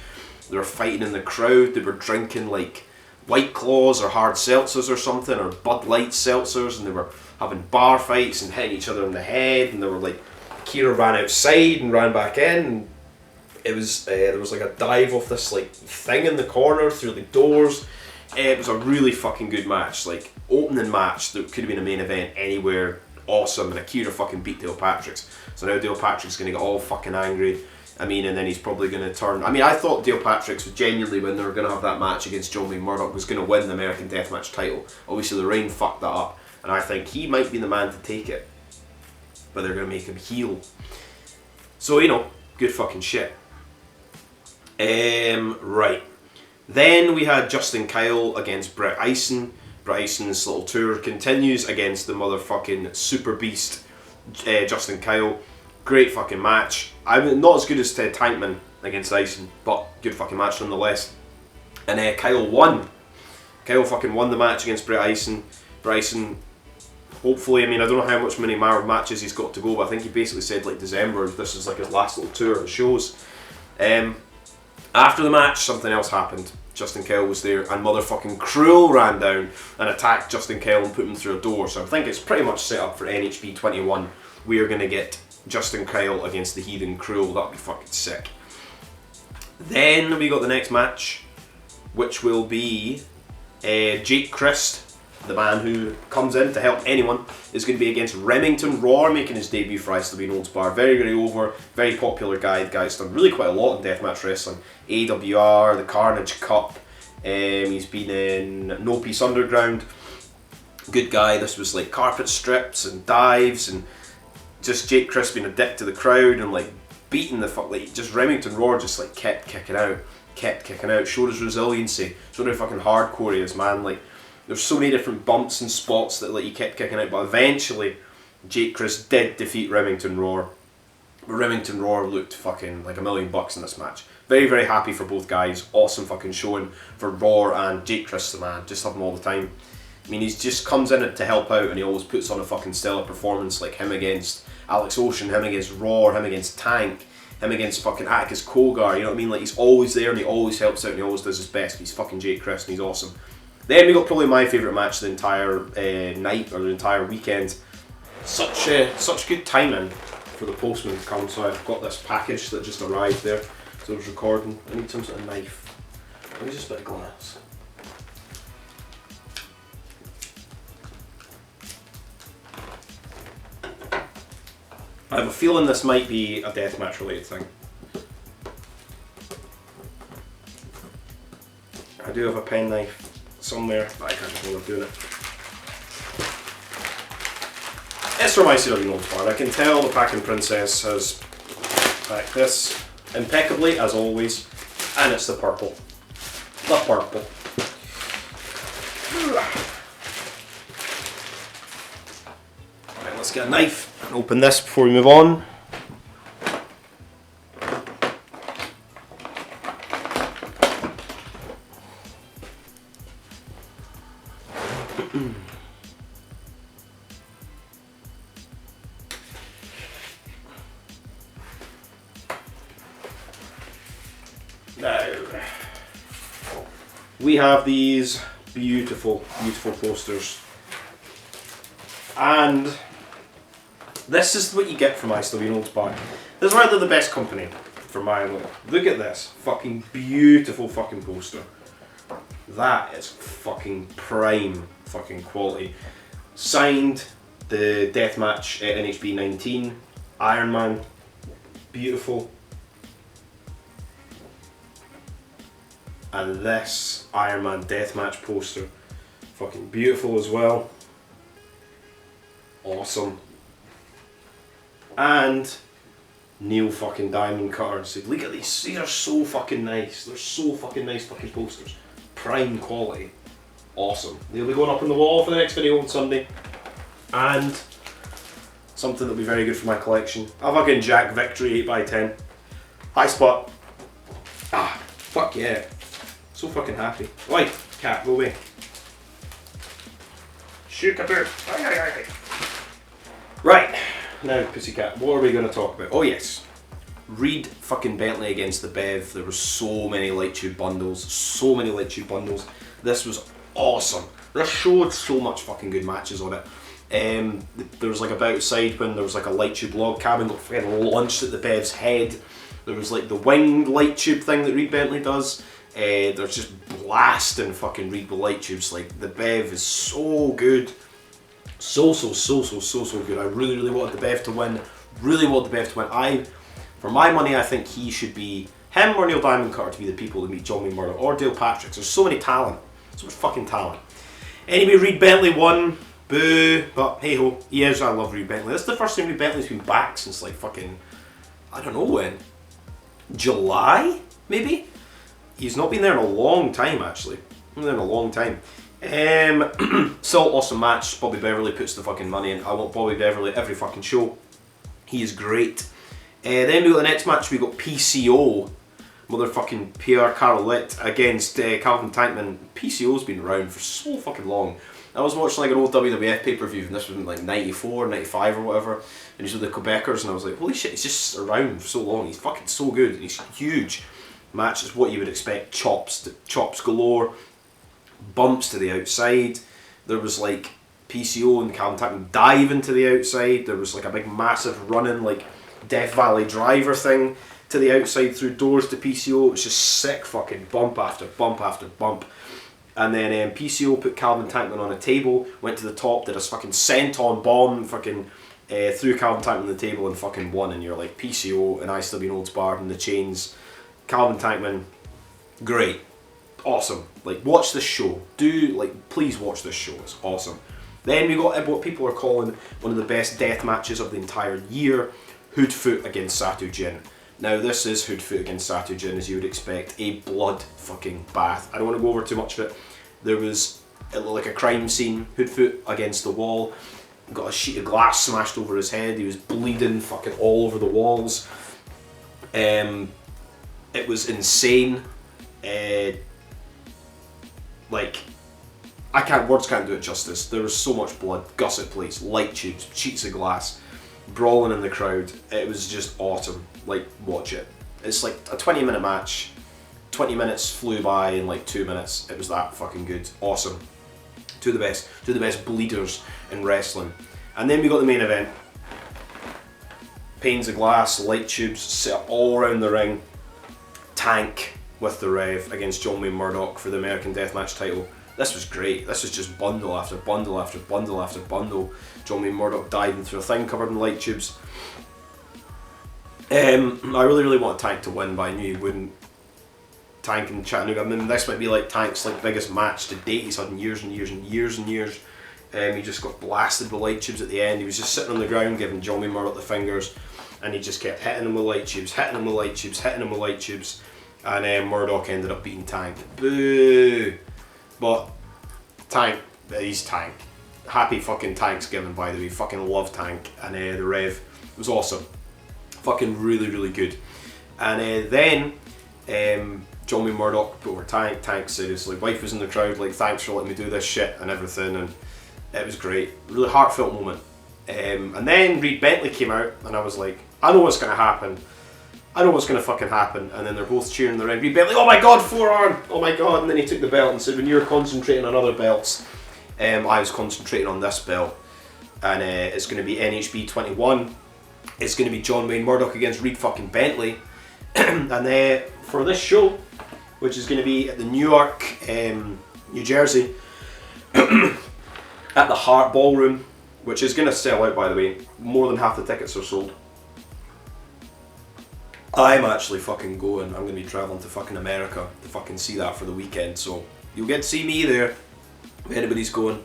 They were fighting in the crowd. They were drinking like White Claws or hard seltzers or something, or Bud Light seltzers, and they were having bar fights and hitting each other in the head. And they were like, Kira ran outside and ran back in. And it was there was like a dive off this like thing in the corner through the doors. It was a really fucking good match. Like, opening match that could have been a main event anywhere. Awesome. And Akira fucking beat Dale Patricks. So now Dale Patricks going to get all fucking angry. I mean, and then he's probably going to turn. I mean, I thought Dale Patricks would genuinely, when they were going to have that match against John Wayne Murdoch, was going to win the American Deathmatch title. Obviously, the rain fucked that up. And I think he might be the man to take it. But they're going to make him heel. So, you know, good fucking shit. Right. Then we had Justin Kyle against Brett Eisen. Brett Eisen's little tour continues against the motherfucking super beast Justin Kyle. Great fucking match. I mean, not as good as Ted Tankman against Eisen, but good fucking match nonetheless. And Kyle won. Kyle fucking won the match against Brett Eisen. Brett Eisen Hopefully, I mean, I don't know how many more matches he's got to go, but I think he basically said like December, this is like his last little tour of shows. After the match, something else happened. Justin Kyle was there, and motherfucking Cruel ran down and attacked Justin Kyle and put him through a door. So I think it's pretty much set up for NHB 21. We are going to get Justin Kyle against the Heathen Cruel. That'll be fucking sick. Then we got the next match, which will be Jake Christ, the man who comes in to help anyone, is going to be against Remington Roar, making his debut for ICW No Holds Barred. Very, very over, very popular guy. The guy's done really quite a lot in deathmatch wrestling. AWR, the Carnage Cup. He's been in No Peace Underground. Good guy. This was like carpet strips and dives and just Jake Christ being a dick to the crowd and like beating the fuck, like just Remington Roar just like kept kicking out, showed his resiliency, showed how fucking hardcore he is, man. Like there's so many different bumps and spots that like he kept kicking out, but eventually Jake Christ did defeat Remington Roar. But Remington Roar looked fucking like $1 million in this match. Very, very happy for both guys. Awesome fucking showing for Roar and Jake Christ, the man. Just love him all the time. I mean, he just comes in to help out and he always puts on a fucking stellar performance, like him against Alex Ocean, him against Roar, him against Tank, him against fucking Atticus Kogar, you know what I mean? Like he's always there and he always helps out and he always does his best. He's fucking Jake Christ and he's awesome. Then we got probably my favourite match the entire night or the entire weekend. Such good timing for the postman to come. So I've got this package that just arrived there. So I was recording. I need some sort of knife. Let me just a bit of glass. I have a feeling this might be a deathmatch related thing. I do have a pen knife somewhere, but I can't bother doing it. It's from ICW No Holds Barred. I can tell the packing princess has packed this impeccably as always, and it's the purple. The purple. Alright, let's get a knife and open this before we move on. Now, we have these beautiful, beautiful posters, and this is what you get from ICW No Holds Barred. This is why they're the best company for my look. Look at this fucking beautiful fucking poster. That is fucking prime fucking quality. Signed the Deathmatch NHB 19 Iron Man. Beautiful. And this Iron Man Deathmatch poster, fucking beautiful as well. Awesome. And Neil fucking Diamond Cutter. So look at these, see, they're so fucking nice. They're so fucking nice fucking posters. Prime quality. Awesome. They'll be going up on the wall for the next video on Sunday. And something that'll be very good for my collection. A fucking Jack Victory 8x10. High spot. Ah, fuck yeah. So fucking happy. Oi, cat, go away. Shoot kaput. Right, now pussycat, what are we going to talk about? Oh yes, Reed fucking Bentley against the Bev. There were so many light tube bundles, This was awesome. This showed so much fucking good matches on it. There was like a bout side when there was like a light tube log cabin that fucking launched at the Bev's head. There was like the winged light tube thing that Reed Bentley does. They're just blasting fucking Reed with light tubes. Like the Bev is so good. So good. I really wanted the Bev to win. For my money, I think he should be, him or Neil Diamond Cutter to be the people that meet John Wayne Murdoch or Dale Patrick. There's so many talent. So much fucking talent. Anyway, Reed Bentley won. Boo. But hey ho, he is. I love Reed Bentley. This is the first time Reed Bentley's been back since like fucking, I don't know when. July? Maybe? He's not been there in a long time actually. Still awesome match. Bobby Beverly puts the fucking money in. I want Bobby Beverly every fucking show. He is great. Then we got the next match. We got PCO, motherfucking Pierre Carolette against Calvin Tankman. PCO's been around for so fucking long. I was watching like an old WWF pay-per-view, and this was in like 94, 95 or whatever, and he's with the Quebecers, and I was like, holy shit, he's just around for so long, he's fucking so good, and he's huge. Match is what you would expect, chops galore, bumps to the outside, there was like PCO and Calvin Tankman diving to the outside, there was like a big massive running like Death Valley driver thing to the outside through doors to PCO. It was just sick fucking bump after bump after bump. And then PCO put Calvin Tankman on a table, went to the top, did a fucking senton bomb, fucking threw Calvin Tankman on the table and fucking won. And you're like, PCO and ICW Olds Bar and the Chains, Calvin Tankman, great, awesome. Like, watch this show. Please watch this show. It's awesome. Then we got what people are calling one of the best death matches of the entire year, Hoodfoot against Satu Jin. Now this is Hoodfoot against Satu Jin, as you would expect, a blood fucking bath. I don't want to go over too much of it. There was, it looked like a crime scene, Hoodfoot against the wall, got a sheet of glass smashed over his head, he was bleeding fucking all over the walls. It was insane. Words can't do it justice. There was so much blood, gusset plates, light tubes, sheets of glass, brawling in the crowd. It was just awesome. Like, watch it. It's like a 20-minute match. 20 minutes flew by in like 2 minutes. It was that fucking good. Awesome. Two of the best bleeders in wrestling. And then we got the main event. Panes of glass, light tubes set up all around the ring. Tank with the Rev against John Wayne Murdoch for the American Deathmatch title. This was great. This was just bundle after bundle after bundle after bundle. John Wayne Murdoch diving through a thing covered in light tubes. I really want Tank to win, but I knew he wouldn't. Tank in Chattanooga. I mean, this might be like Tank's like biggest match to date he's had in years and years and years and years. He just got blasted with light tubes at the end. He was just sitting on the ground giving John Wayne Murdoch the fingers, and he just kept hitting him with light tubes, hitting him with light tubes, hitting him with light tubes, and Murdoch ended up beating Tank. Boo! But Tank, he's Tank. Happy fucking Thanksgiving, by the way. Fucking love Tank, and the Rev was awesome. Fucking really good. And then John Wayne Murdoch put over Tank. Tank seriously, wife was in the crowd like, thanks for letting me do this shit and everything, and it was great. Really heartfelt moment. And then Reed Bentley came out, and I was like, I know what's gonna happen. I know what's gonna fucking happen. And then they're both cheering the ring. Reed Bentley, oh my god, forearm! Oh my god! And then he took the belt and said, when you're concentrating on other belts, I was concentrating on this belt. And it's gonna be NHB 21. It's gonna be John Wayne Murdoch against Reed fucking Bentley. And for this show, which is gonna be at the Newark, New Jersey, at the Hart Ballroom, which is gonna sell out, by the way. More than half the tickets are sold. I'm actually fucking going. I'm going to be travelling to fucking America to fucking see that for the weekend, so you'll get to see me there. If anybody's going,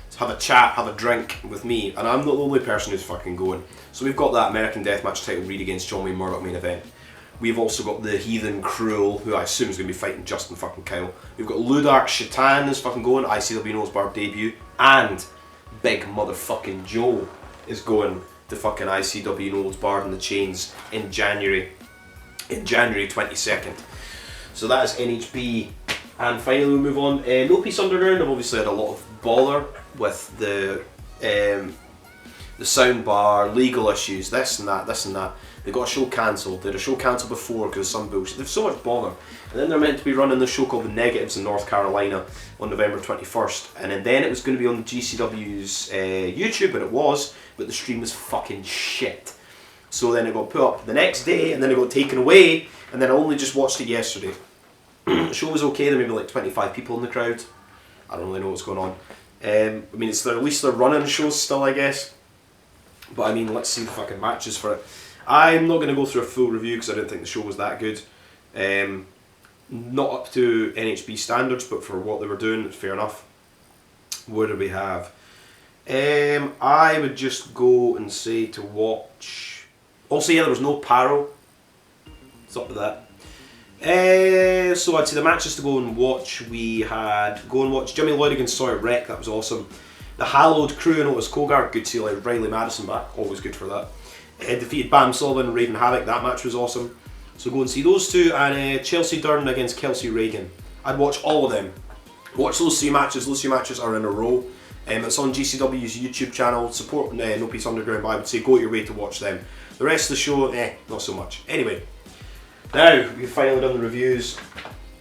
so have a chat, have a drink with me, and I'm not the only person who's fucking going. So we've got that American Deathmatch title Reed against John Wayne Murdoch main event. We've also got the Heathen Cruel, who I assume is going to be fighting Justin fucking Kyle. We've got Ludark Shaitan is fucking going, ICW Olds Bar debut, and Big Motherfucking Joe is going to fucking ICW Olds Bar in the Chains in January 22nd. So that is NHB. And finally we move on. No Peace Underground have obviously had a lot of bother with the sound bar, legal issues, this and that. They got a show cancelled. They had a show cancelled before because of some bullshit. They've so much bother. And then they're meant to be running the show called The Negatives in North Carolina on November 21st. And then it was going to be on GCW's YouTube, and it was, but the stream was fucking shit. So then it got put up the next day, and then it got taken away, and then I only just watched it yesterday. The show was okay, there may be like 25 people in the crowd. I don't really know what's going on. I mean, at least they're running shows still, I guess. But I mean, let's see the fucking matches for it. I'm not going to go through a full review because I didn't think the show was that good. Not up to NHB standards, but for what they were doing, it's fair enough. What do we have? I would just go and say to watch... Also, yeah, there was no Paro. What's up with that? So I'd say the matches to go and watch, we had... Go and watch Jimmy Lloyd against Sawyer Wreck, that was awesome. The Hallowed Crew and Otis Kogar, good to see like Riley Madison back, always good for that. Defeated Bam Sullivan and Raven Havoc, that match was awesome. So go and see those two, and Chelsea Dern against Kelsey Reagan. I'd watch all of them. Watch those three matches are in a row. It's on GCW's YouTube channel. Support No Peace Underground, but I would say go your way to watch them. The rest of the show, not so much. Anyway, now we've finally done the reviews.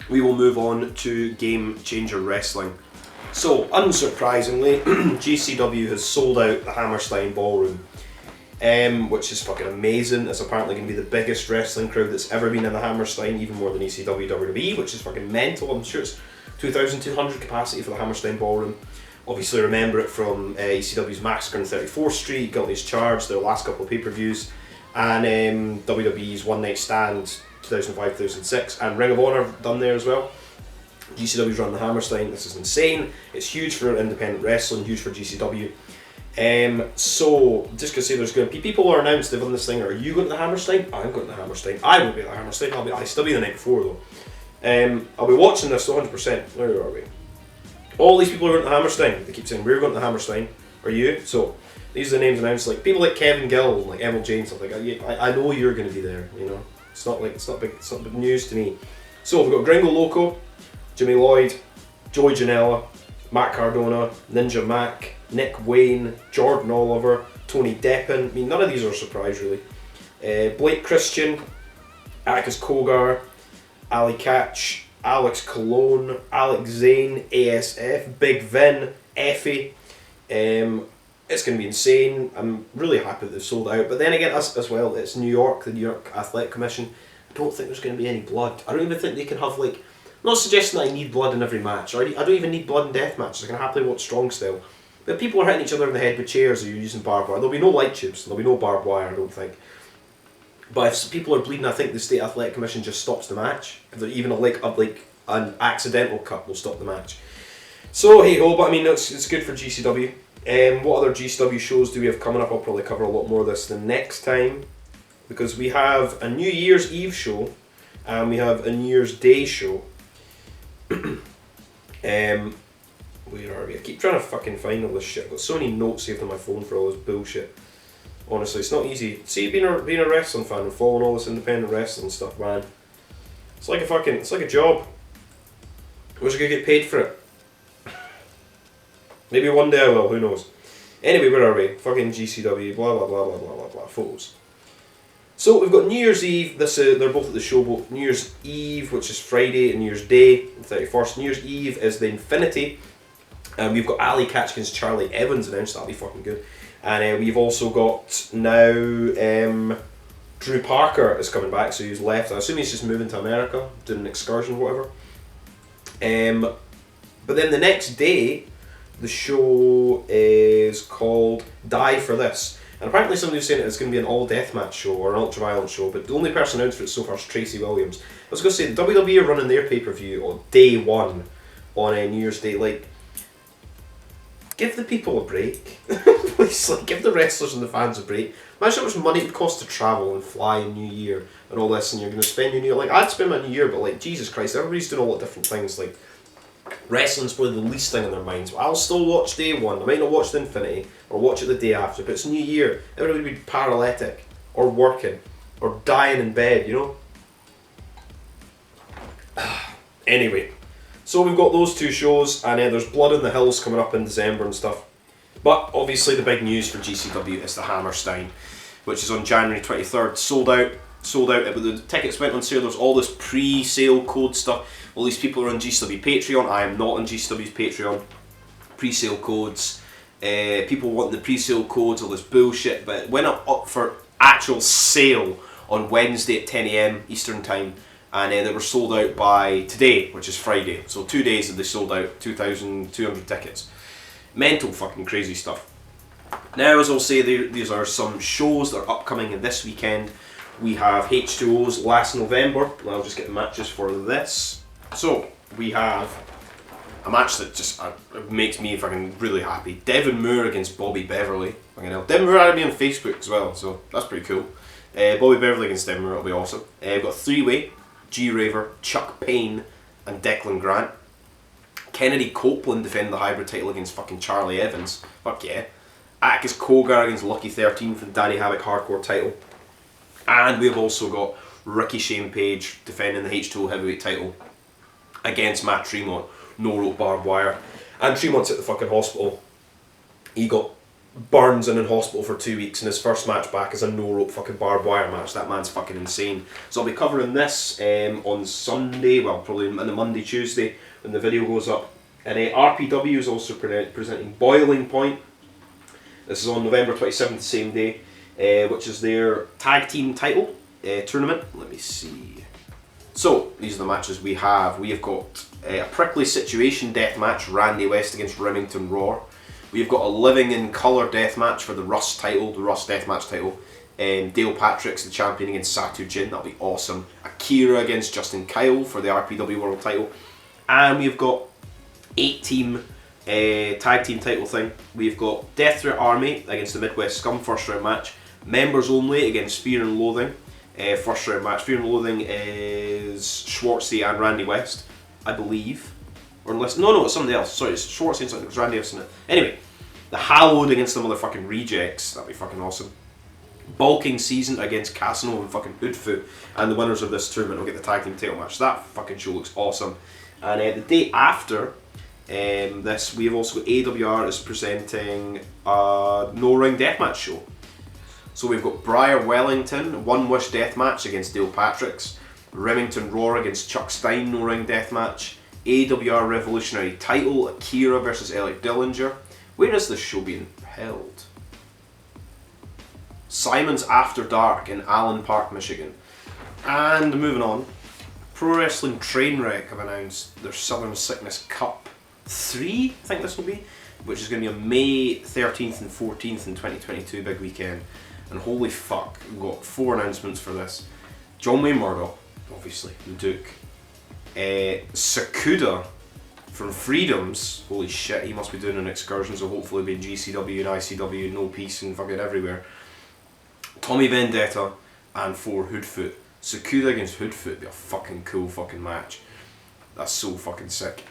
We will move on to Game Changer Wrestling. So, unsurprisingly, GCW has sold out the Hammerstein Ballroom, which is fucking amazing. It's apparently going to be the biggest wrestling crowd that's ever been in the Hammerstein, even more than ECW WWE, which is fucking mental. I'm sure it's 2,200 capacity for the Hammerstein Ballroom. Obviously remember it from ECW's Massacre on 34th Street, Guilty as Charged, their last couple of pay-per-views, and WWE's One Night Stand 2005-2006, and Ring of Honor done there as well. GCW's run the Hammerstein. This is insane. It's huge for independent wrestling, huge for GCW. So, just gonna say there's going to be people are announced they've done this thing. Are you going to the Hammerstein? I'm going to the Hammerstein. I won't be at the Hammerstein. I'll be at ICW the night before though. I'll be watching this 100%. Where are we? All these people are going to the Hammerstein. They keep saying we're going to the Hammerstein. Are you? So these are the names announced. Like people like Kevin Gill, like Emil James, stuff like that. I know you're going to be there. You know, it's not big news to me. So we've got Gringo Loco, Jimmy Lloyd, Joey Janela, Matt Cardona, Ninja Mac, Nick Wayne, Jordan Oliver, Tony Deppen. I mean, none of these are a surprise really. Blake Christian, Atticus Kogar, Ali Catch, Alex Colon, Alex Zane, ASF, Big Vin, Effie. It's going to be insane. I'm really happy that they've sold out. But then again, as well, it's New York, the New York Athletic Commission. I don't think there's going to be any blood. I don't even think they can have like... I'm not suggesting that I need blood in every match. I don't even need blood in death matches. I can happily watch strong style. But if people are hitting each other in the head with chairs or you're using barbed wire, there'll be no light tubes. There'll be no barbed wire, I don't think. But if people are bleeding, I think the State Athletic Commission just stops the match. If they're even like an accidental cut will stop the match. So hey ho, but I mean it's good for GCW. What other GCW shows do we have coming up? I'll probably cover a lot more of this the next time, because we have a New Year's Eve show and we have a New Year's Day show. Where are we? I keep trying to fucking find all this shit. I've got so many notes saved on my phone for all this bullshit. Honestly, it's not easy. See, being a wrestling fan and following all this independent wrestling stuff, man. It's like a job. Was I gonna get paid for it? Maybe one day I will, who knows. Anyway, where are we? Fucking GCW, blah blah blah blah blah blah blah. Photos. So we've got New Year's Eve. They're both at the Showboat. New Year's Eve, which is Friday, and New Year's Day, the 31st. New Year's Eve is the Infinity. We've got Ali Catch against Charlie Evans announced. That'll be fucking good. And we've also got now Drew Parker is coming back, so he's left. I assume he's just moving to America, doing an excursion or whatever. But then the next day, the show is called Die For This. And apparently somebody was saying it's going to be an all deathmatch show or an ultra-violent show, but the only person announced for it so far is Tracy Williams. I was going to say, the WWE are running their pay-per-view on day one on New Year's Day. Like, give the people a break. Please, like, give the wrestlers and the fans a break. Imagine how much money it would cost to travel and fly in New Year and all this, and you're going to spend your New Year. Like, I'd spend my New Year, but like, Jesus Christ, everybody's doing all the different things. Like, wrestling's probably the least thing in their minds. But I'll still watch day one. I might not watch the Infinity or watch it the day after, but it's New Year. Everybody would be paralytic or working or dying in bed, you know? Anyway, so we've got those two shows, and there's Blood in the Hills coming up in December and stuff. But obviously the big news for GCW is the Hammerstein, which is on January 23rd. Sold out, but the tickets went on sale. There's all this pre-sale code stuff. All these people are on GCW Patreon. I am not on GCW's Patreon. Pre-sale codes. People want the pre-sale codes, all this bullshit. But it went up for actual sale on Wednesday at 10 AM Eastern Time. And they were sold out by today, which is Friday. So 2 days that they sold out 2,200 tickets. Mental fucking crazy stuff. Now, as I'll say, these are some shows that are upcoming in this weekend. We have H2O's last November. I'll just get the matches for this. So, we have a match that just makes me fucking really happy. Devin Moore against Bobby Beverly. Fucking hell. Devin Moore added me on Facebook as well, so that's pretty cool. Bobby Beverly against Devin Moore, it'll be awesome. We've got a three-way. G-Raver, Chuck Payne, and Declan Grant. Kennedy Copeland defending the hybrid title against fucking Charlie Evans. Fuck yeah. Atticus Kogar against Lucky 13 for the Danny Havoc Hardcore title. And we've also got Ricky Shane Page defending the H2O heavyweight title against Matt Tremont. No rope barbed wire. And Tremont's at the fucking hospital. he got burns and in hospital for 2 weeks, and his first match back is a no rope fucking barbed wire match. That man's fucking insane. So I'll be covering this on Sunday, well probably on the Monday, Tuesday when the video goes up. And RPW is also presenting Boiling Point. This is on November 27th, same day, which is their tag team title tournament. Let me see. So these are the matches we have. We have got a prickly situation death match, Randy West against Remington Roar. We've got a living in colour death match for the Rust title, the Rust deathmatch title. Dale Patrick's the champion against Satu Jin, that'll be awesome. Akira against Justin Kyle for the RPW World title. And we've got 8-team tag team title thing. We've got Death Threat Army against the Midwest Scum, first round match. Members only against Fear and Loathing, first round match. Fear and Loathing is Schwartzy and Randy West, I believe. Or unless, no, it's somebody else. Sorry, it's Schwartzy and something, it was Randy West in it. Anyway, the Hallowed against the motherfucking Rejects, that'd be fucking awesome. Bulking Season against Casanova and fucking Udfu, and the winners of this tournament will get the tag team title match. That fucking show looks awesome. And the day after this, we have also got AWR is presenting a no-ring deathmatch show. So we've got Briar Wellington, One Wish deathmatch against Dale Patrick's, Remington Roar against Chuck Stein no-ring deathmatch, AWR Revolutionary title, Akira versus Alec Dillinger. Where is this show being held? Simon's After Dark in Allen Park, Michigan. And moving on, Pro Wrestling Trainwreck have announced their Southern Sickness Cup 3, I think this will be, which is going to be on May 13th and 14th in 2022, big weekend. And holy fuck, we've got 4 announcements for this. John Wayne Murdoch, obviously, the Duke. Sakuda from Freedoms, holy shit, he must be doing an excursion, so hopefully be in GCW and ICW, No Peace and fucking everywhere. Tommy Vendetta and 4 Hoodfoot. Sakuda against Hoodfoot would be a fucking cool fucking match. That's so fucking sick.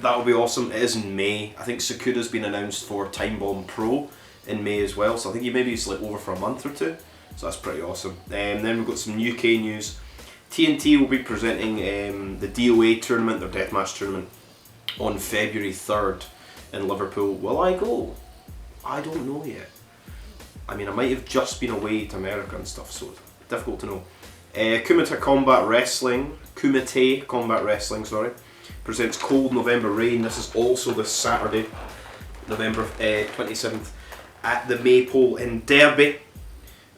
That'll be awesome. It is in May. I think Sakuda's been announced for Time Bomb Pro in May as well, so I think he maybe is like over for a month or 2, so that's pretty awesome. Then we've got some UK news. TNT will be presenting the DOA tournament, their deathmatch tournament, on February 3rd in Liverpool. Will I go? I don't know yet. I mean, I might have just been away to America and stuff, so it's difficult to know. Kumite Combat Wrestling, presents Cold November Rain. This is also this Saturday, November 27th, at the Maypole in Derby.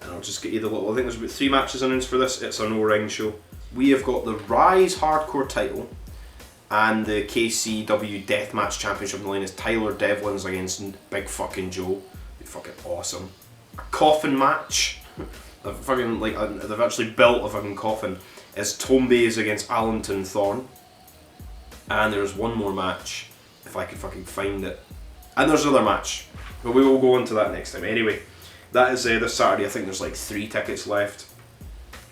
And I'll just get you the little, I think there's about 3 matches announced for this. It's a no-ring show. We have got the Rise Hardcore title and the KCW Deathmatch Championship on the line is Tyler Devlins against Big fucking Joe. Be fucking awesome. A coffin match. They've fucking they've actually built a fucking coffin. Is Tombays against Allenton Thorn. And there's one more match, if I could fucking find it. And there's another match, but we will go into that next time. Anyway, that is this Saturday. I think there's like 3 tickets left.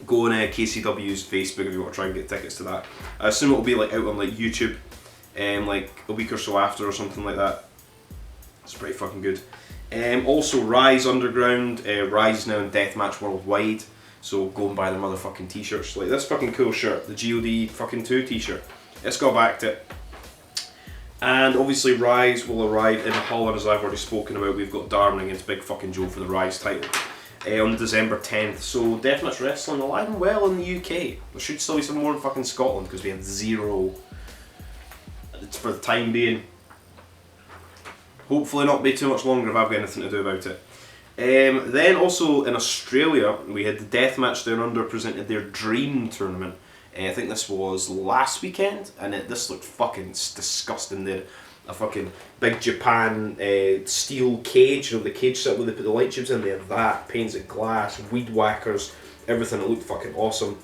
Go on KCW's Facebook if you want to try and get tickets to that. I assume it'll be like out on like YouTube, like a week or so after or something like that. It's pretty fucking good. Also Rise Underground, Rise is now in Deathmatch Worldwide, so go and buy their motherfucking t-shirts. Like this fucking cool shirt, the GOD fucking 2 t-shirt. It's got back to it. And obviously Rise will arrive in Holland, as I've already spoken about. We've got D.R.E.M against Big fucking Joe for the Rise title on December 10th. So Deathmatch Wrestling alive and well in the UK. There should still be some more in fucking Scotland because we have 0 for the time being. Hopefully not be too much longer if I've got anything to do about it. Then also in Australia, we had the Deathmatch Down Under presented their Dream tournament. I think this was last weekend, and this looked fucking disgusting. They had a fucking big Japan steel cage, you know, the cage set where they put the light tubes in. They had that, panes of glass, weed whackers, everything. It looked fucking awesome.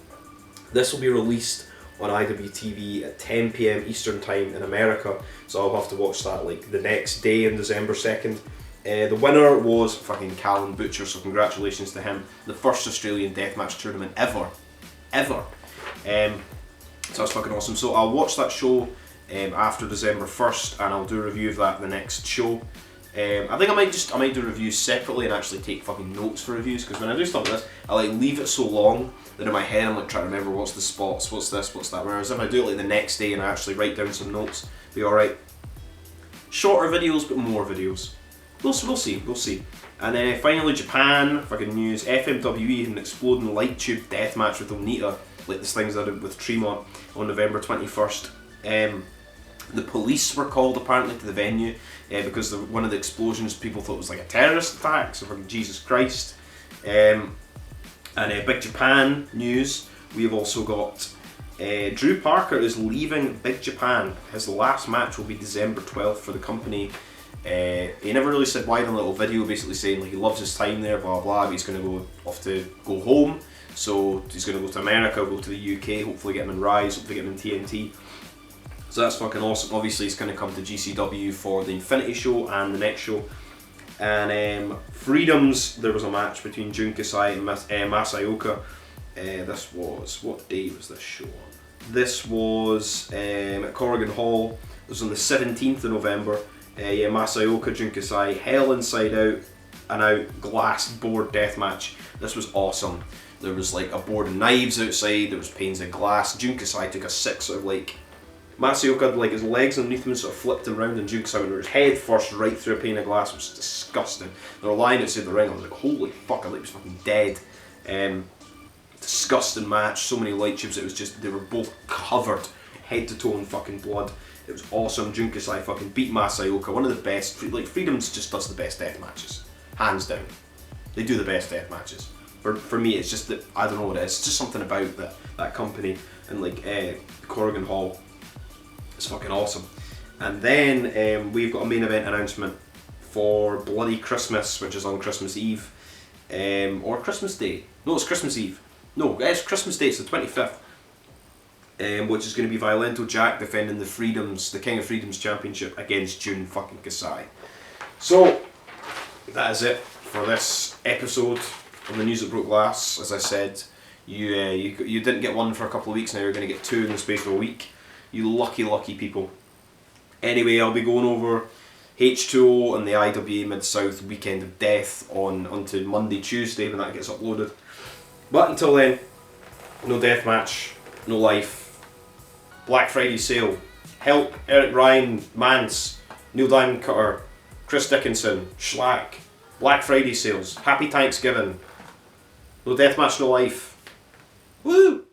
This will be released on IWTV at 10 PM Eastern Time in America, so I'll have to watch that like the next day on December 2nd. The winner was fucking Callan Butcher, so congratulations to him. The first Australian deathmatch tournament ever. So that's fucking awesome. So I'll watch that show after December 1st, and I'll do a review of that the next show. I think I might do reviews separately and actually take fucking notes for reviews, because when I do stuff like this, I like leave it so long that in my head I'm like trying to remember what's the spots, what's this, what's that. Whereas if I do it like the next day and I actually write down some notes, it'll be alright. Shorter videos, but more videos. We'll see. And then finally Japan, fucking news. FMWE had an exploding light tube deathmatch with Onita, like the things that I did with Tremont on November 21st. The police were called apparently to the venue because one of the explosions people thought was like a terrorist attack, so fucking Jesus Christ. And Big Japan news, we have also got Drew Parker is leaving Big Japan. His last match will be December 12th for the company. He never really said why in a little video, basically saying like he loves his time there, blah blah, but he's going to go home. So he's going to go to America, go to the UK, hopefully get him in RISE, hopefully get him in TNT. So that's fucking awesome. Obviously he's going to come to GCW for the Infinity show and the next show. And Freedoms, there was a match between Jun Kasai and Masayoka. This was, what day was this show on? This was at Corrigan Hall. It was on the 17th of November. Masayoka, Jun Kasai, Hell Inside Out and Out glass board deathmatch. This was awesome. There was like a board of knives outside, there was panes of glass. Jun Kasai took a sick sort of like, Masayoka had like his legs underneath him and sort of flipped him around, and Jun Kasai went his head first right through a pane of glass. It was disgusting. They were lying outside the ring, I was like, holy fuck, I thought he was fucking dead. Disgusting match, so many light tubes, it was just, they were both covered head to toe in fucking blood. It was awesome. Jun Kasai fucking beat Masayoka, one of the best, like Freedoms just does the best death matches, hands down. They do the best death matches. For me, it's just that, I don't know what it is, it's just something about that company and like Corrigan Hall. It's fucking awesome. And then we've got a main event announcement for Bloody Christmas, which is on Christmas Eve. Or Christmas Day. No, it's Christmas Eve. No, it's Christmas Day, it's the 25th. Which is going to be Violento Jack defending the Freedoms, the King of Freedoms Championship against Jun fucking Kasai. So, that is it for this episode of the News That Broke Glass. As I said, you didn't get one for a couple of weeks, now you're going to get two in the space of a week. You lucky people. Anyway, I'll be going over H2O and the IWA Mid-South Weekend of Death onto Monday, Tuesday when that gets uploaded. But until then, no deathmatch, no life. Black Friday sale. Help, Eric Ryan, Mance, Neil Diamond Cutter, Chris Dickinson, Schlack. Black Friday sales. Happy Thanksgiving. No deathmatch, no life. Woo!